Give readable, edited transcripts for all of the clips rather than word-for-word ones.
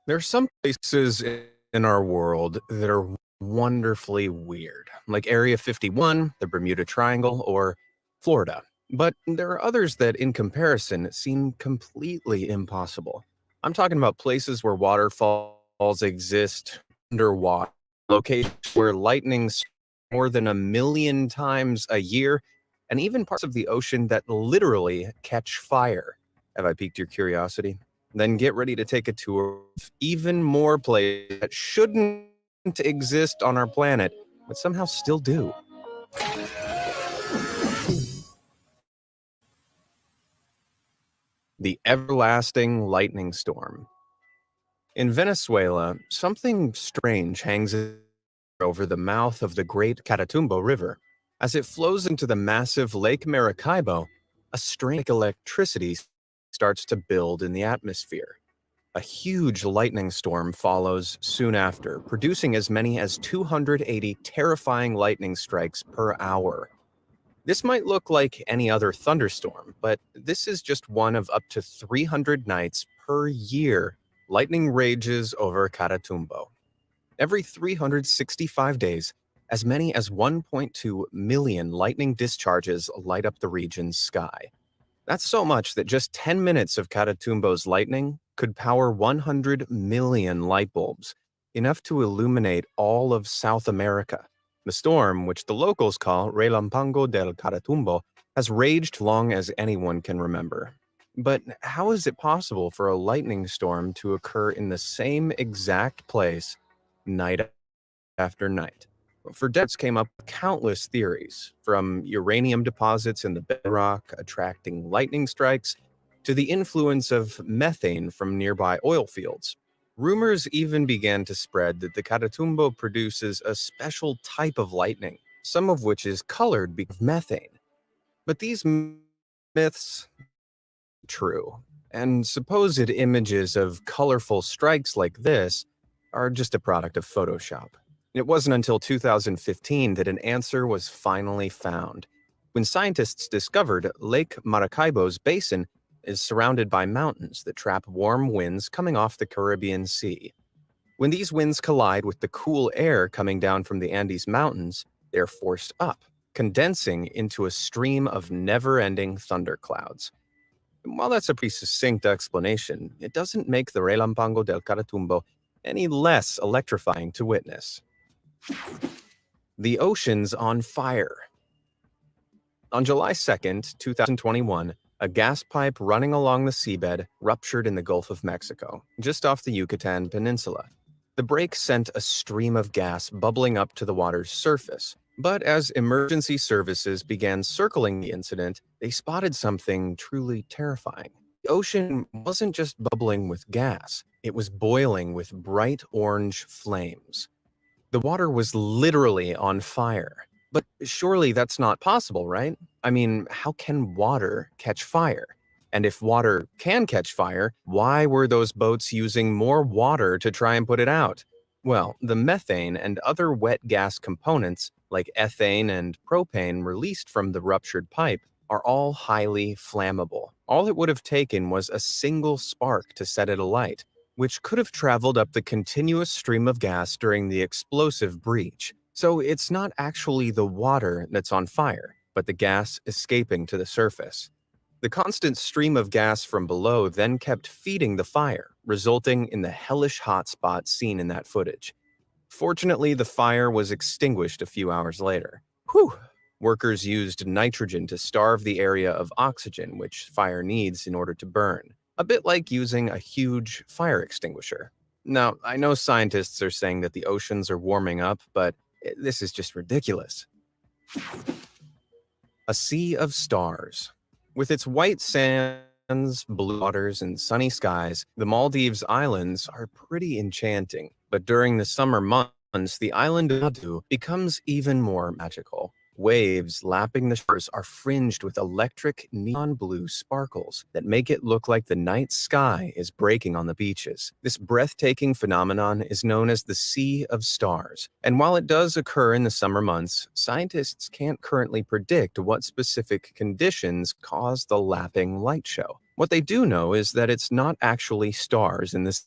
There are some places in our world that are wonderfully weird, like Area 51, the Bermuda Triangle, or Florida. But there are others that, in comparison, seem completely impossible. I'm talking about places where waterfalls exist underwater, locations where lightning strikes more than 1 million times a year, and even parts of the ocean that literally catch fire. Have I piqued your curiosity? Then get ready to take a tour of even more places that shouldn't exist on our planet, but somehow still do. The everlasting lightning storm. In Venezuela, something strange hangs over the mouth of the Great Catatumbo River. As it flows into the massive Lake Maracaibo, a strange electricity starts to build in the atmosphere. A huge lightning storm follows soon after, producing as many as 280 terrifying lightning strikes per hour. This might look like any other thunderstorm, but this is just one of up to 300 nights per year lightning rages over Catatumbo. Every 365 days, as many as 1.2 million lightning discharges light up the region's sky. That's so much that just 10 minutes of Catatumbo's lightning could power 100 million light bulbs, enough to illuminate all of South America. The storm, which the locals call Relampango del Catatumbo, has raged long as anyone can remember. But how is it possible for a lightning storm to occur in the same exact place night after night? For decades came up with countless theories, from uranium deposits in the bedrock attracting lightning strikes to the influence of methane from nearby oil fields. Rumors even began to spread that the Catatumbo produces a special type of lightning, some of which is colored because of methane. But these myths are true, and supposed images of colorful strikes like this are just a product of Photoshop. It wasn't until 2015 that an answer was finally found, when scientists discovered Lake Maracaibo's basin is surrounded by mountains that trap warm winds coming off the Caribbean Sea. When these winds collide with the cool air coming down from the Andes Mountains, they're forced up, condensing into a stream of never-ending thunderclouds. While that's a pretty succinct explanation, it doesn't make the Relampango del Catatumbo any less electrifying to witness. The ocean's on fire. On July 2nd, 2021, a gas pipe running along the seabed ruptured in the Gulf of Mexico, just off the Yucatan Peninsula. The break sent a stream of gas bubbling up to the water's surface, but as emergency services began circling the incident, they spotted something truly terrifying. The ocean wasn't just bubbling with gas, it was boiling with bright orange flames. The water was literally on fire. But surely that's not possible, right? I mean, how can water catch fire? And if water can catch fire, why were those boats using more water to try and put it out? Well, the methane and other wet gas components, like ethane and propane released from the ruptured pipe, are all highly flammable. All it would have taken was a single spark to set it alight, which could have traveled up the continuous stream of gas during the explosive breach. So it's not actually the water that's on fire, but the gas escaping to the surface. The constant stream of gas from below then kept feeding the fire, resulting in the hellish hotspot seen in that footage. Fortunately, the fire was extinguished a few hours later. Whew! Workers used nitrogen to starve the area of oxygen, which fire needs in order to burn. A bit like using a huge fire extinguisher. Now, I know scientists are saying that the oceans are warming up, but this is just ridiculous. A sea of stars. With its white sands, blue waters, and sunny skies, the Maldives Islands are pretty enchanting. But during the summer months, the island of Nadu becomes even more magical. Waves lapping the shores are fringed with electric neon blue sparkles that make it look like the night sky is breaking on the beaches. This breathtaking phenomenon is known as the Sea of Stars, and while it does occur in the summer months, scientists can't currently predict what specific conditions cause the lapping light show. What they do know is that it's not actually stars in the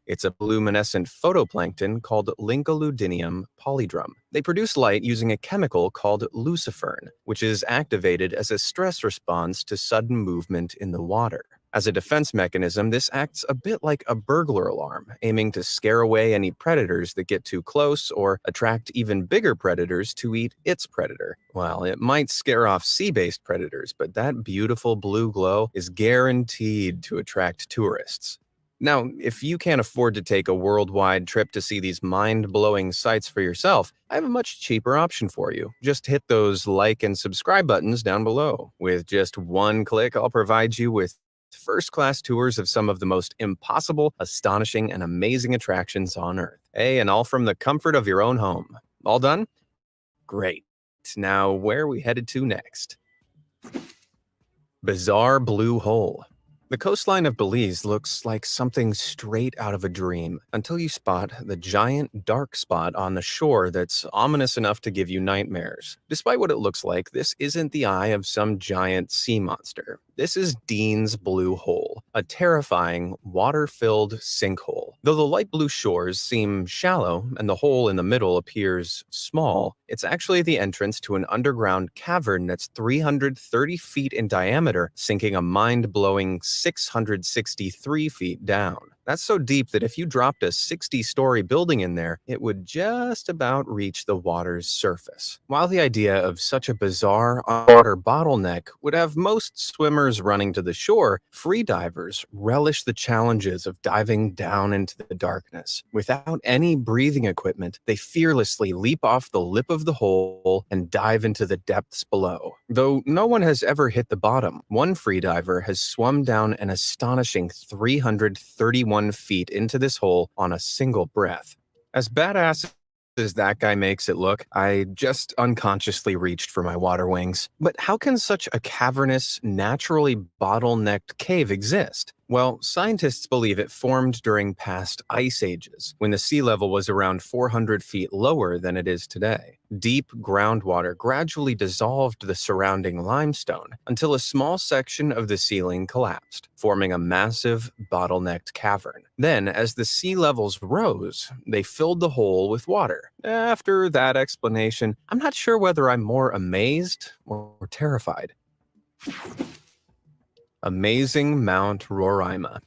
It's a luminescent photoplankton called Lyncoluidinium polydrum. They produce light using a chemical called lucifern, which is activated as a stress response to sudden movement in the water. As a defense mechanism, this acts a bit like a burglar alarm, aiming to scare away any predators that get too close or attract even bigger predators to eat its predator. Well, it might scare off sea-based predators, but that beautiful blue glow is guaranteed to attract tourists. Now, if you can't afford to take a worldwide trip to see these mind-blowing sights for yourself, I have a much cheaper option for you. Just hit those like and subscribe buttons down below. With just one click, I'll provide you with first-class tours of some of the most impossible, astonishing, and amazing attractions on Earth. Hey, and all from the comfort of your own home. All done? Great. Now, where are we headed to next? Bizarre Blue Hole. The coastline of Belize looks like something straight out of a dream until you spot the giant dark spot on the shore that's ominous enough to give you nightmares. Despite what it looks like, this isn't the eye of some giant sea monster. This is Dean's Blue Hole, a terrifying, water-filled sinkhole. Though the light blue shores seem shallow and the hole in the middle appears small, it's actually the entrance to an underground cavern that's 330 feet in diameter, sinking a mind-blowing 663 feet down. That's so deep that if you dropped a 60-story building in there, it would just about reach the water's surface. While the idea of such a bizarre underwater bottleneck would have most swimmers running to the shore, freedivers relish the challenges of diving down into the darkness. Without any breathing equipment, they fearlessly leap off the lip of the hole and dive into the depths below. Though no one has ever hit the bottom, one freediver has swum down an astonishing 331 feet into this hole on a single breath. As badass as that guy makes it look, I just unconsciously reached for my water wings. But how can such a cavernous, naturally bottlenecked cave exist? Well, scientists believe it formed during past ice ages, when the sea level was around 400 feet lower than it is today. Deep groundwater gradually dissolved the surrounding limestone until a small section of the ceiling collapsed, forming a massive, bottlenecked cavern. Then, as the sea levels rose, they filled the hole with water. After that explanation, I'm not sure whether I'm more amazed or terrified. Amazing Mount RORAIMA.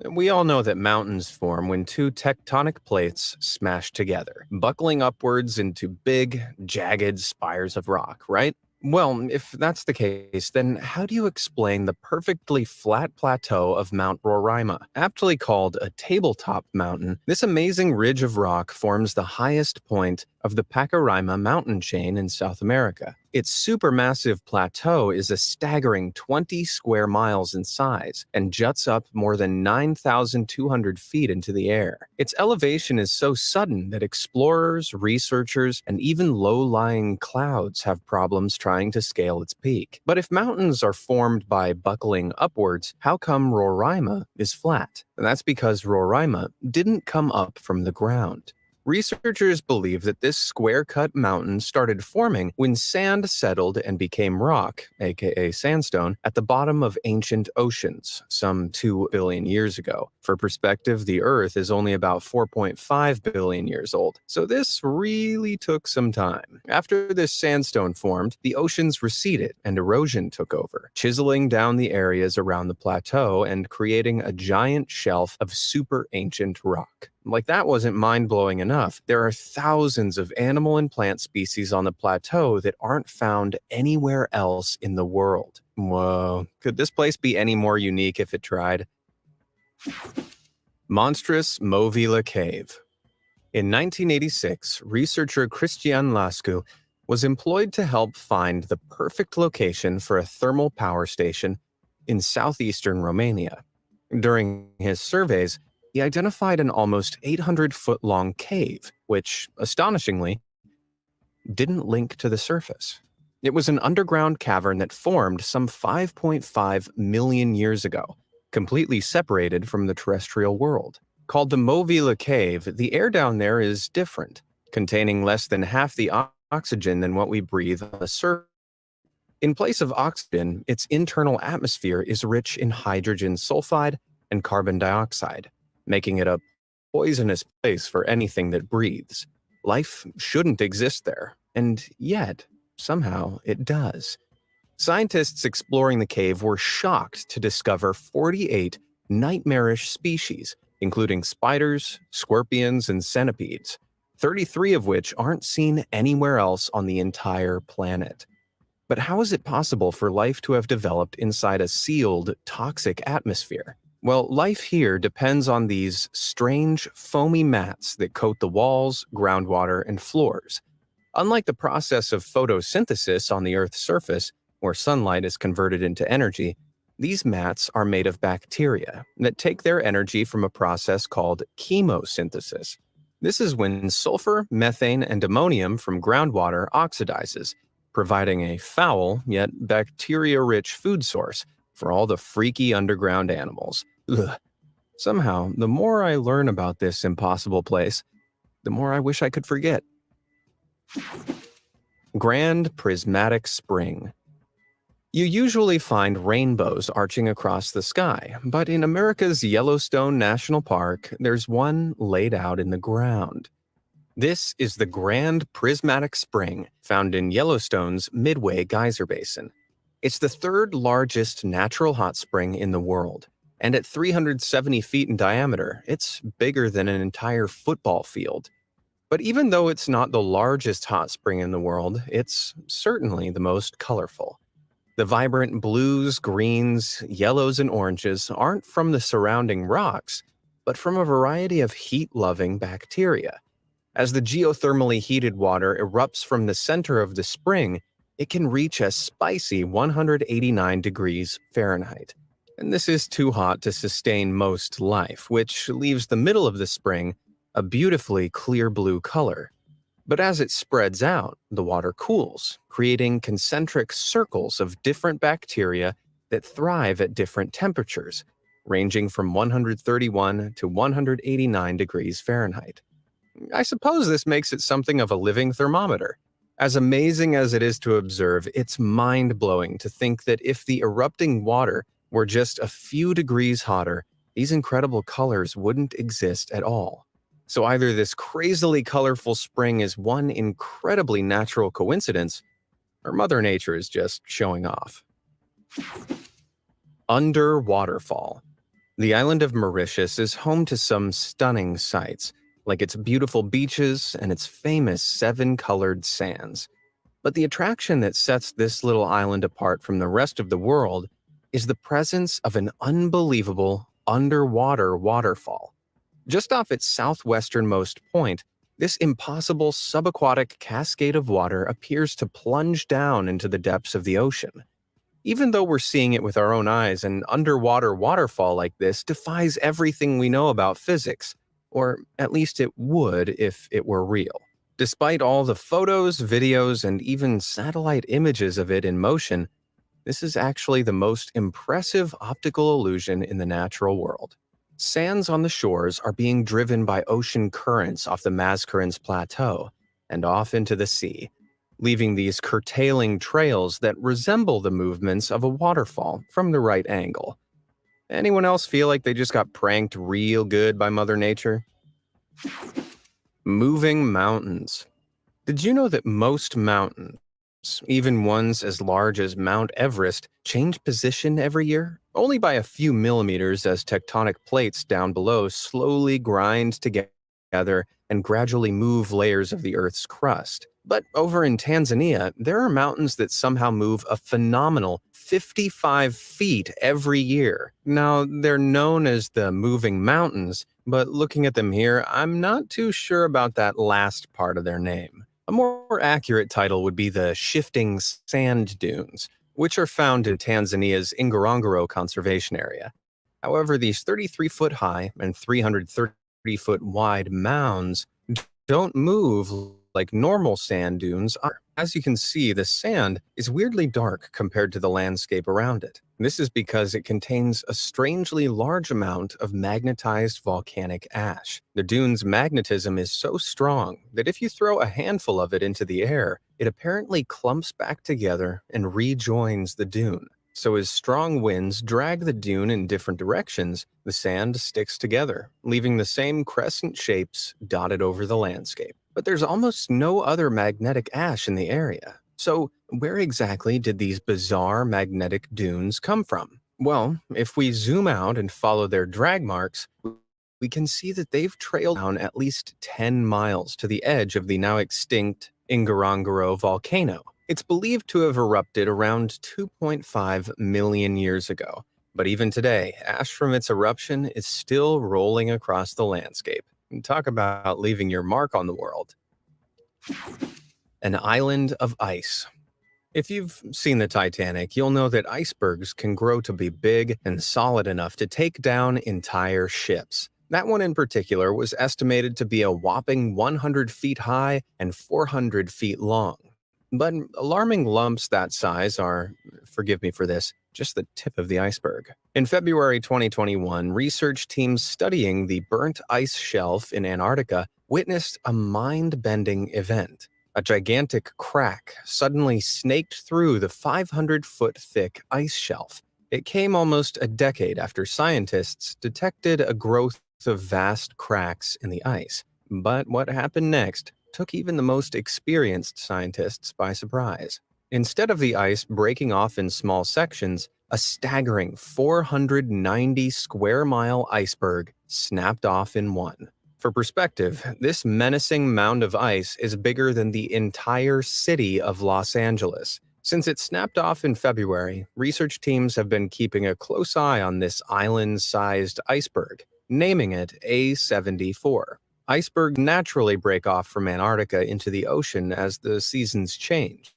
We all know that mountains form when two tectonic plates smash together, buckling upwards into big, jagged spires of rock, right? Well, if that's the case, then how do you explain the perfectly flat plateau of Mount RORAIMA? Aptly called a tabletop mountain, this amazing ridge of rock forms the highest point of the Pacaraima mountain chain in South America. Its supermassive plateau is a staggering 20 square miles in size and juts up more than 9,200 feet into the air. Its elevation is so sudden that explorers, researchers, and even low-lying clouds have problems trying to scale its peak. But if mountains are formed by buckling upwards, how come RORAIMA is flat? And that's because RORAIMA didn't come up from the ground. Researchers believe that this square-cut mountain started forming when sand settled and became rock, aka sandstone, at the bottom of ancient oceans, some 2 billion years ago. For perspective, the Earth is only about 4.5 billion years old, so this really took some time. After this sandstone formed, the oceans receded and erosion took over, chiseling down the areas around the plateau and creating a giant shelf of super ancient rock. Like that wasn't mind-blowing enough, there are thousands of animal and plant species on the plateau that aren't found anywhere else in the world. Whoa, could this place be any more unique if it tried? Monstrous MOVILE Cave. In 1986, researcher Cristian Lascu was employed to help find the perfect location for a thermal power station in southeastern Romania. During his surveys, he identified an almost 800-foot-long cave, which, astonishingly, didn't link to the surface. It was an underground cavern that formed some 5.5 million years ago, completely separated from the terrestrial world. Called the MOVILE Cave, the air down there is different, containing less than half the oxygen than what we breathe on the surface. In place of oxygen, its internal atmosphere is rich in hydrogen sulfide and carbon dioxide. making it a poisonous place for anything that breathes. Life shouldn't exist there, and yet, somehow, it does. Scientists exploring the cave were shocked to discover 48 nightmarish species, including spiders, scorpions, and centipedes, 33 of which aren't seen anywhere else on the entire planet. But how is it possible for life to have developed inside a sealed, toxic atmosphere? Well, life here depends on these strange, foamy mats that coat the walls, groundwater, and floors. Unlike the process of photosynthesis on the Earth's surface, where sunlight is converted into energy, these mats are made of bacteria that take their energy from a process called chemosynthesis. This is when sulfur, methane, and ammonium from groundwater oxidizes, providing a foul yet bacteria-rich food source for all the freaky underground animals. Ugh. Somehow, the more I learn about this impossible place, the more I wish I could forget. Grand Prismatic Spring. You usually find rainbows arching across the sky, but in America's Yellowstone National Park, there's one laid out in the ground. This is the Grand Prismatic Spring, found in Yellowstone's Midway Geyser Basin. It's the third largest natural hot spring in the world, and at 370 feet in diameter, it's bigger than an entire football field. But even though it's not the largest hot spring in the world, it's certainly the most colorful. The vibrant blues, greens, yellows, and oranges aren't from the surrounding rocks, but from a variety of heat-loving bacteria. As the geothermally heated water erupts from the center of the spring, it can reach a spicy 189 degrees Fahrenheit. And this is too hot to sustain most life, which leaves the middle of the spring a beautifully clear blue color. But as it spreads out, the water cools, creating concentric circles of different bacteria that thrive at different temperatures, ranging from 131 to 189 degrees Fahrenheit. I suppose this makes it something of a living thermometer. As amazing as it is to observe, it's mind-blowing to think that if the erupting water were just a few degrees hotter, these incredible colors wouldn't exist at all. So either this crazily colorful spring is one incredibly natural coincidence, or Mother Nature is just showing off. Underwaterfall. The island of Mauritius is home to some stunning sights, like its beautiful beaches and its famous seven-colored sands. But the attraction that sets this little island apart from the rest of the world is the presence of an unbelievable underwater waterfall. Just off its southwesternmost point, this impossible subaquatic cascade of water appears to plunge down into the depths of the ocean. Even though we're seeing it with our own eyes, an underwater waterfall like this defies everything we know about physics, or at least it would if it were real. Despite all the photos, videos, and even satellite images of it in motion, this is actually the most impressive optical illusion in the natural world. Sands on the shores are being driven by ocean currents off the Mascarenes Plateau and off into the sea, leaving these curtailing trails that resemble the movements of a waterfall from the right angle. Anyone else feel like they just got pranked real good by Mother Nature? Moving mountains. Did you know that most mountains, even ones as large as Mount Everest, change position every year? Only by a few millimeters as tectonic plates down below slowly grind together and gradually move layers of the Earth's crust. But over in Tanzania, there are mountains that somehow move a phenomenal 55 feet every year. Now, they're known as the moving mountains, but looking at them here, I'm not too sure about that last part of their name. A more accurate title would be the shifting sand dunes, which are found in Tanzania's Ngorongoro Conservation Area. However, these 33-foot high and 330-foot wide mounds don't move like normal sand dunes are. As you can see, the sand is weirdly dark compared to the landscape around it. This is because it contains a strangely large amount of magnetized volcanic ash. The dune's magnetism is so strong that if you throw a handful of it into the air, it apparently clumps back together and rejoins the dune. So as strong winds drag the dune in different directions, the sand sticks together, leaving the same crescent shapes dotted over the landscape. But there's almost no other magnetic ash in the area. So where exactly did these bizarre magnetic dunes come from? Well, if we zoom out and follow their drag marks, we can see that they've trailed down at least 10 miles to the edge of the now extinct Ngorongoro volcano. It's believed to have erupted around 2.5 million years ago, but even today, ash from its eruption is still rolling across the landscape. Talk about leaving your mark on the world. An island of ice. If you've seen the Titanic, you'll know that icebergs can grow to be big and solid enough to take down entire ships. That one in particular was estimated to be a whopping 100 feet high and 400 feet long. But alarming lumps that size are, forgive me for this, just the tip of the iceberg. In February 2021, research teams studying the burnt ice shelf in Antarctica witnessed a mind-bending event. A gigantic crack suddenly snaked through the 500-foot thick ice shelf. It came almost a decade after scientists detected a growth of vast cracks in the ice. But what happened next took even the most experienced scientists by surprise. Instead of the ice breaking off in small sections, a staggering 490 square mile iceberg snapped off in one. For perspective, this menacing mound of ice is bigger than the entire city of Los Angeles. Since it snapped off in February, research teams have been keeping a close eye on this island-sized iceberg, naming it A74. Icebergs naturally break off from Antarctica into the ocean as the seasons change,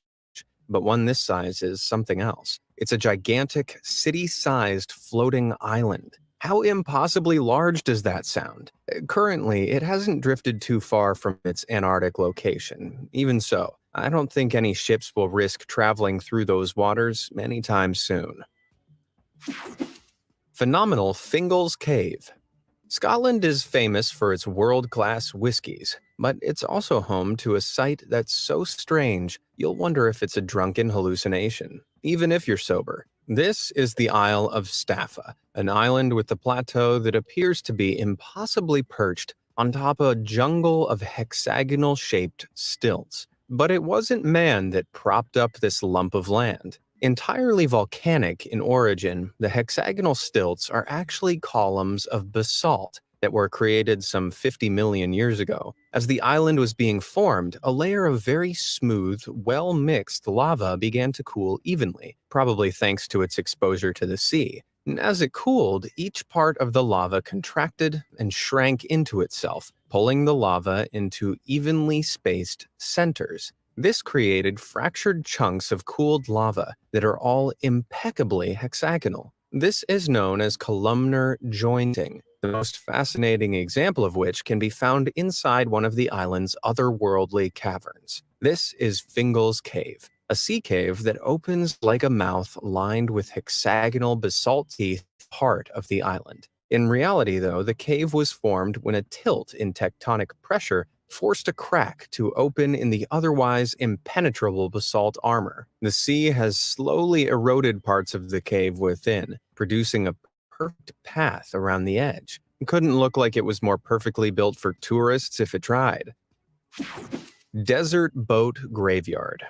but one this size is something else. It's a gigantic, city-sized floating island. How impossibly large does that sound? Currently, it hasn't drifted too far from its Antarctic location. Even so, I don't think any ships will risk traveling through those waters anytime soon. Phenomenal Fingal's Cave. Scotland is famous for its world-class whiskies, but it's also home to a sight that's so strange you'll wonder if it's a drunken hallucination, even if you're sober. This is the Isle of Staffa, an island with a plateau that appears to be impossibly perched on top of a jungle of hexagonal-shaped stilts. But it wasn't man that propped up this lump of land. Entirely volcanic in origin, the hexagonal stilts are actually columns of basalt that were created some 50 million years ago. As the island was being formed, a layer of very smooth, well-mixed lava began to cool evenly, probably thanks to its exposure to the sea. And as it cooled, each part of the lava contracted and shrank into itself, pulling the lava into evenly spaced centers. This created fractured chunks of cooled lava that are all impeccably hexagonal. This is known as columnar jointing, the most fascinating example of which can be found inside one of the island's otherworldly caverns. This is Fingal's Cave, a sea cave that opens like a mouth lined with hexagonal basalt teeth part of the island. In reality, though, the cave was formed when a tilt in tectonic pressure forced a crack to open in the otherwise impenetrable basalt armor. The sea has slowly eroded parts of the cave within, producing a perfect path around the edge. It couldn't look like it was more perfectly built for tourists if it tried. Desert Boat Graveyard.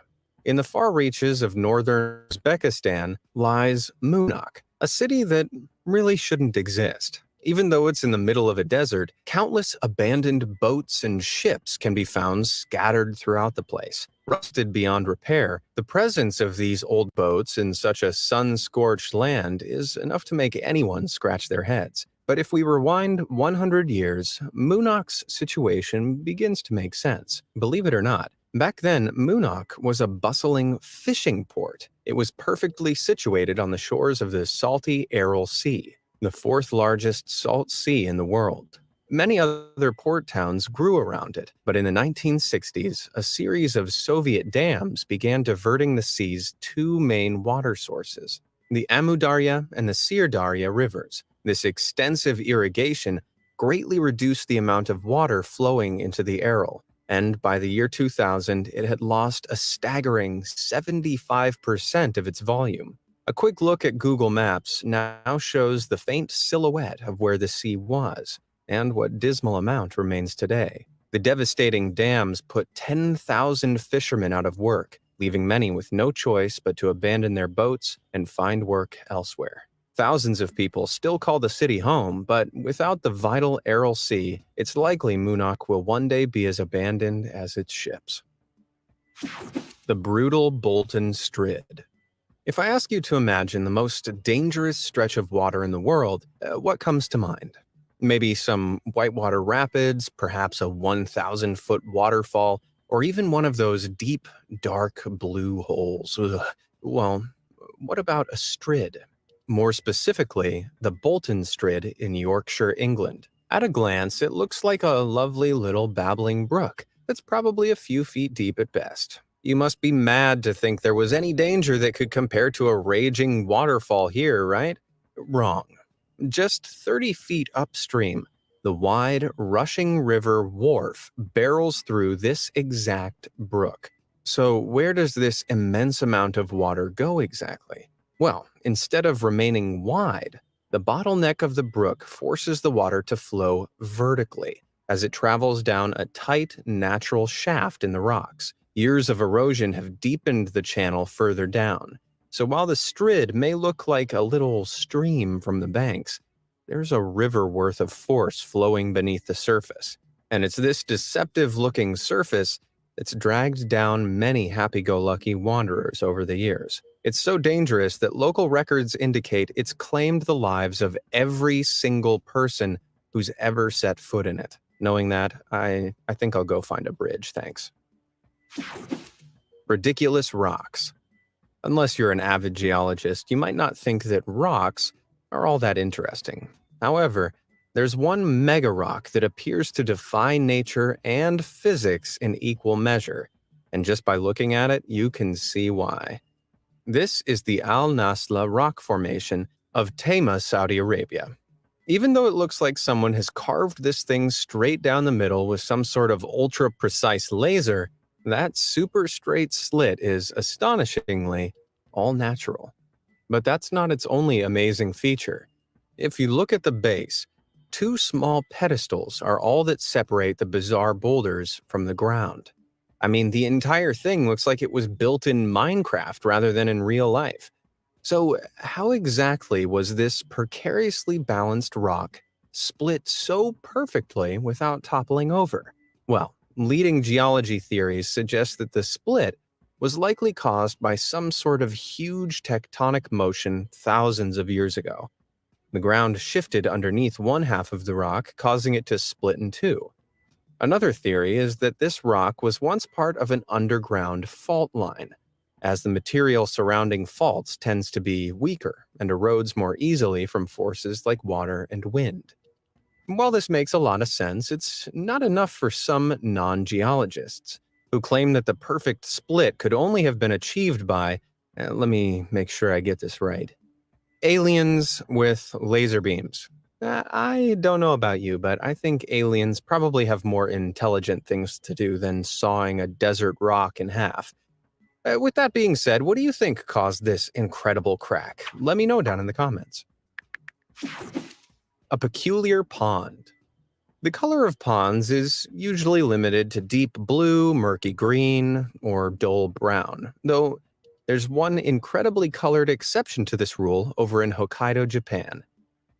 In the far reaches of northern Uzbekistan lies Munak, a city that really shouldn't exist. Even though it's in the middle of a desert, countless abandoned boats and ships can be found scattered throughout the place. Rusted beyond repair, the presence of these old boats in such a sun-scorched land is enough to make anyone scratch their heads. But if we rewind 100 years, Munak's situation begins to make sense. Believe it or not, back then, Munak was a bustling fishing port. It was perfectly situated on the shores of the salty Aral Sea, the fourth largest salt sea in the world. Many other port towns grew around it, but in the 1960s, a series of Soviet dams began diverting the sea's two main water sources, the Amudarya and the Sirdarya rivers. This extensive irrigation greatly reduced the amount of water flowing into the Aral, and by the year 2000, it had lost a staggering 75% of its volume. A quick look at Google Maps now shows the faint silhouette of where the sea was, and what dismal amount remains today. The devastating dams put 10,000 fishermen out of work, leaving many with no choice but to abandon their boats and find work elsewhere. Thousands of people still call the city home, but without the vital Aral Sea, it's likely Moonach will one day be as abandoned as its ships. The brutal Bolton Strid. If I ask you to imagine the most dangerous stretch of water in the world, what comes to mind? Maybe some whitewater rapids, perhaps a 1,000-foot waterfall, or even one of those deep, dark blue holes. Ugh. Well, what about a strid? More specifically, the Bolton Strid in Yorkshire, England. At a glance, it looks like a lovely little babbling brook that's probably a few feet deep at best. You must be mad to think there was any danger that could compare to a raging waterfall here, right? Wrong. Just 30 feet upstream, the wide, rushing river Wharfe barrels through this exact brook. So where does this immense amount of water go exactly? Well, instead of remaining wide, the bottleneck of the brook forces the water to flow vertically as it travels down a tight, natural shaft in the rocks. Years of erosion have deepened the channel further down. So while the Strid may look like a little stream from the banks, there's a river worth of force flowing beneath the surface. And it's this deceptive-looking surface that's dragged down many happy-go-lucky wanderers over the years. It's so dangerous that local records indicate it's claimed the lives of every single person who's ever set foot in it. Knowing that, I think I'll go find a bridge, thanks. Ridiculous rocks. Unless you're an avid geologist, you might not think that rocks are all that interesting. However, there's one mega rock that appears to defy nature and physics in equal measure, and just by looking at it, you can see why. This is the Al Nasla rock formation of Taima, Saudi Arabia. Even though it looks like someone has carved this thing straight down the middle with some sort of ultra-precise laser, that super straight slit is astonishingly all natural. But that's not its only amazing feature. If you look at the base, two small pedestals are all that separate the bizarre boulders from the ground. I mean, the entire thing looks like it was built in Minecraft rather than in real life. So how exactly was this precariously balanced rock split so perfectly without toppling over? Well, leading geology theories suggest that the split was likely caused by some sort of huge tectonic motion thousands of years ago. The ground shifted underneath one half of the rock, causing it to split in two. Another theory is that this rock was once part of an underground fault line, as the material surrounding faults tends to be weaker and erodes more easily from forces like water and wind. While this makes a lot of sense, it's not enough for some non-geologists, who claim that the perfect split could only have been achieved by, let me make sure I get this right, aliens with laser beams. I don't know about you, but I think aliens probably have more intelligent things to do than sawing a desert rock in half. With that being said, what do you think caused this incredible crack? Let me know down in the comments. A peculiar pond. The color of ponds is usually limited to deep blue, murky green, or dull brown, though there's one incredibly colored exception to this rule over in Hokkaido, Japan.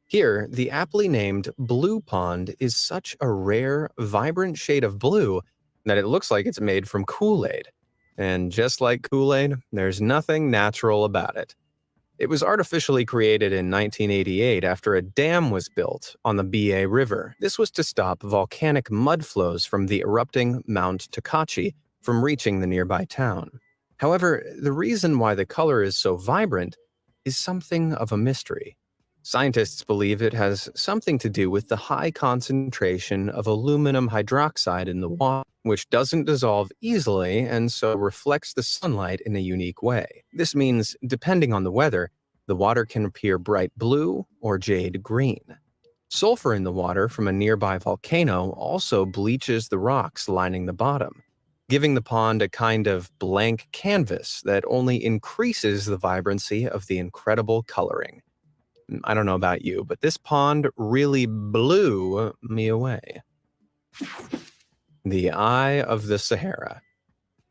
Here, the aptly named Blue Pond is such a rare, vibrant shade of blue that it looks like it's made from Kool-Aid. And just like Kool-Aid, there's nothing natural about it. It was artificially created in 1988 after a dam was built on the Biei River. This was to stop volcanic mud flows from the erupting Mount Tokachi from reaching the nearby town. However, the reason why the color is so vibrant is something of a mystery. Scientists believe it has something to do with the high concentration of aluminum hydroxide in the water, which doesn't dissolve easily and so reflects the sunlight in a unique way. This means, depending on the weather, the water can appear bright blue or jade green. Sulfur in the water from a nearby volcano also bleaches the rocks lining the bottom. giving the pond a kind of blank canvas that only increases the vibrancy of the incredible coloring. I don't know about you, but this pond really blew me away. The Eye of the Sahara.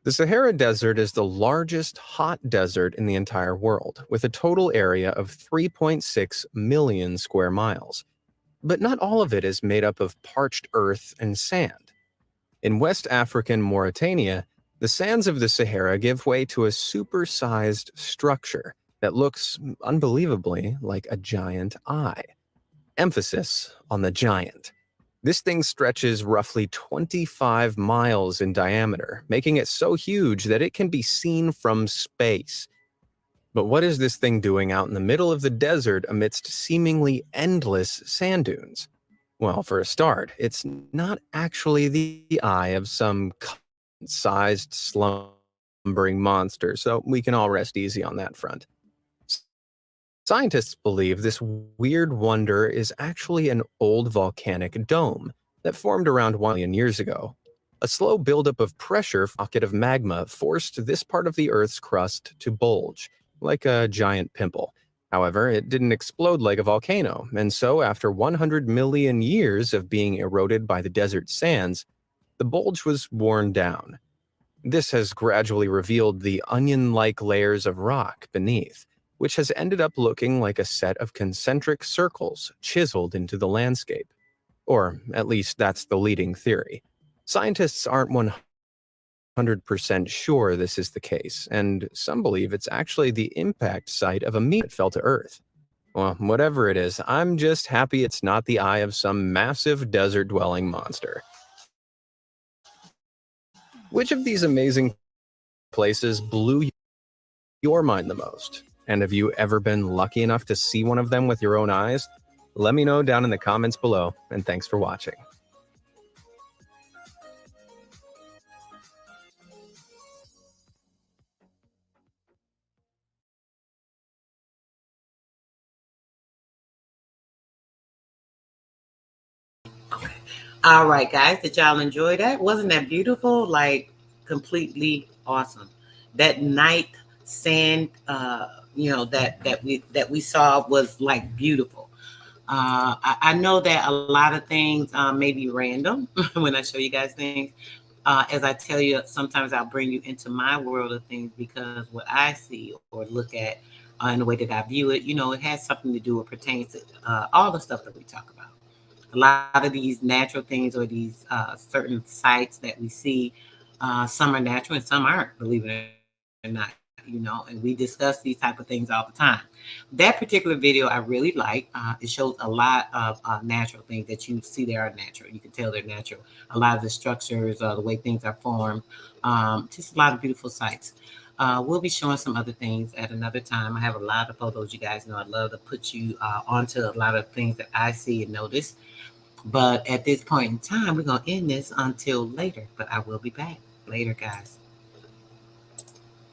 The Sahara Desert is the largest hot desert in the entire world, with a total area of 3.6 million square miles. But not all of it is made up of parched earth and sand. In West African Mauritania, the sands of the Sahara give way to a supersized structure that looks unbelievably like a giant eye. Emphasis on the giant. This thing stretches roughly 25 miles in diameter, making it so huge that it can be seen from space. But what is this thing doing out in the middle of the desert amidst seemingly endless sand dunes? Well, for a start, it's not actually the eye of some sized slumbering monster, so we can all rest easy on that front. Scientists believe this weird wonder is actually an old volcanic dome that formed around 1 million years ago. A slow buildup of pressure pocket of magma forced this part of the Earth's crust to bulge, like a giant pimple. However, it didn't explode like a volcano, and so after 100 million years of being eroded by the desert sands, the bulge was worn down. This has gradually revealed the onion-like layers of rock beneath, which has ended up looking like a set of concentric circles chiseled into the landscape. Or at least that's the leading theory. Scientists aren't 100% sure this is the case, and some believe it's actually the impact site of a meteor that fell to Earth. Well, whatever it is, I'm just happy it's not the eye of some massive desert-dwelling monster. Which of these amazing places blew your mind the most? And have you ever been lucky enough to see one of them with your own eyes? Let me know down in the comments below, and thanks for watching. All right, guys, did y'all enjoy that? Wasn't that beautiful? Like, completely awesome. That night sand, that we saw was like beautiful. I know that a lot of things may be random when I show you guys things. As I tell you, sometimes I'll bring you into my world of things because what I see or look at and the way that I view it, it has something to do or pertains to all the stuff that we talk about. A lot of these natural things or these certain sites that we see, some are natural and some aren't, believe it or not, and we discuss these type of things all the time. That particular video I really like. It shows a lot of natural things that you see there are natural. You can tell they're natural. A lot of the structures, the way things are formed, just a lot of beautiful sites. We'll be showing some other things at another time. I have a lot of photos. You guys know I love to put you onto a lot of things that I see and notice. But at this point in time, we're going to end this until later. But I will be back later, guys.